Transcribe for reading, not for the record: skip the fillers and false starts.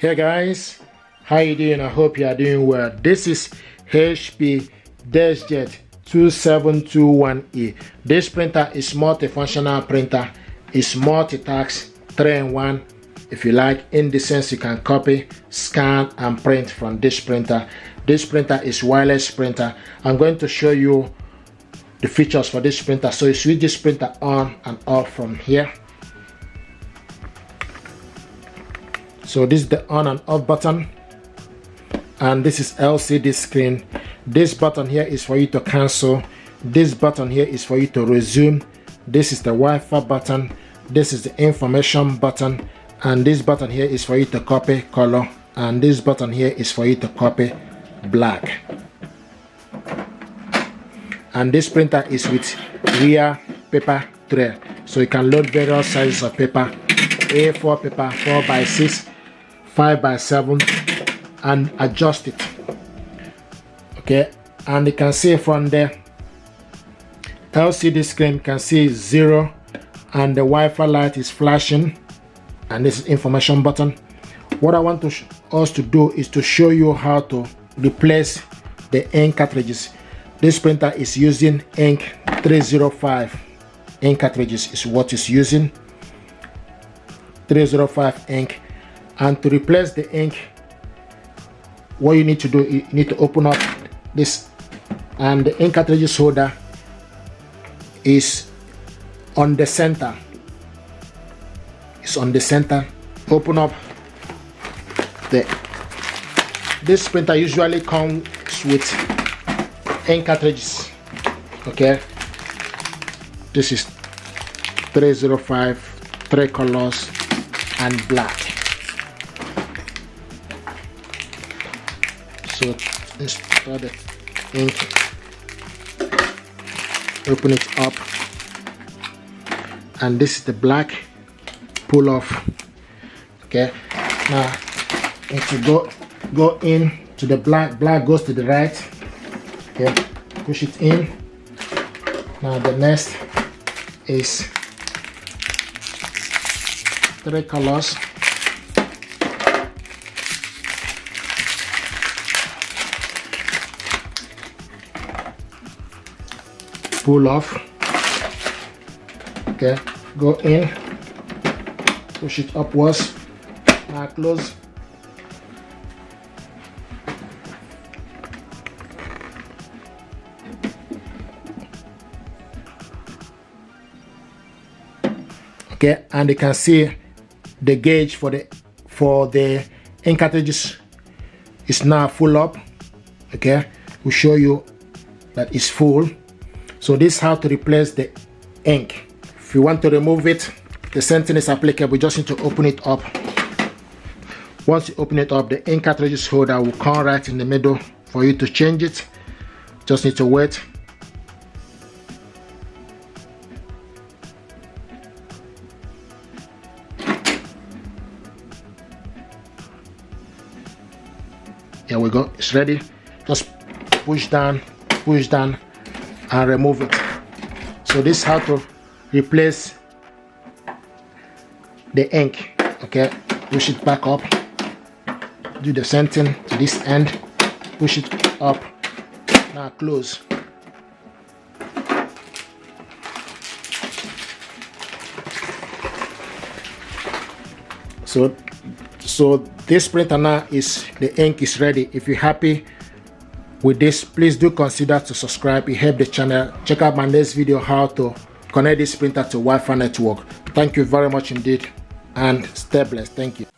Hey guys, how you doing? I hope you are doing well. This is HP DeskJet 2721E. This printer is multifunctional printer. It's multitask, 3-in-1. If you like, in the sense you can copy, scan and print from this printer. This printer is wireless printer. I'm going to show you the features for this printer. So you switch this printer on and off from here. So this is the on and off button, and this is LCD screen. This button here is for you to cancel. This button here is for you to resume. This is the Wi-Fi button. This is the information button, and this button here is for you to copy color, and this button here is for you to copy black. And this printer is with rear paper tray, so you can load various sizes of paper: A4 paper, 4x6, 5x7, and adjust it. Okay, and you can see from the LCD screen, you can see 0, and the Wi-Fi light is flashing, and this is information button. What I want us to do is to show you how to replace the ink cartridges. This printer is using ink 305 ink cartridges is what it's using, 305 ink. And to replace the ink, what you need to do, you need to open up this, and the ink cartridges holder is on the center. It's on the center. Open up this printer usually comes with ink cartridges. Okay, this is 305, 3 colors and black. So install the ink, open it up, and this is the black. Pull off. Okay, now need to go in to the black. Black goes to the right. Okay, push it in. Now the next is 3 colors. Pull off. Okay, go in, push it upwards. Now close. Okay, and you can see the gauge for the ink cartridges is now full up. Okay, we'll show you that it's full. So this is how to replace the ink. If you want to remove it, the same thing is applicable. You just need to open it up. Once you open it up, the ink cartridges holder will come right in the middle for you to change it. Just need to wait. Here we go, it's ready. Just push down and remove it. So this is how to replace the ink. Okay, push it back up, do the same thing to this end, push it up. Now close. So this printer now is, the ink is ready. If you're happy with this, please do consider to subscribe. It helps the channel. Check out my next video how to connect this printer to Wi-Fi network. Thank you very much indeed, and stay blessed. Thank you.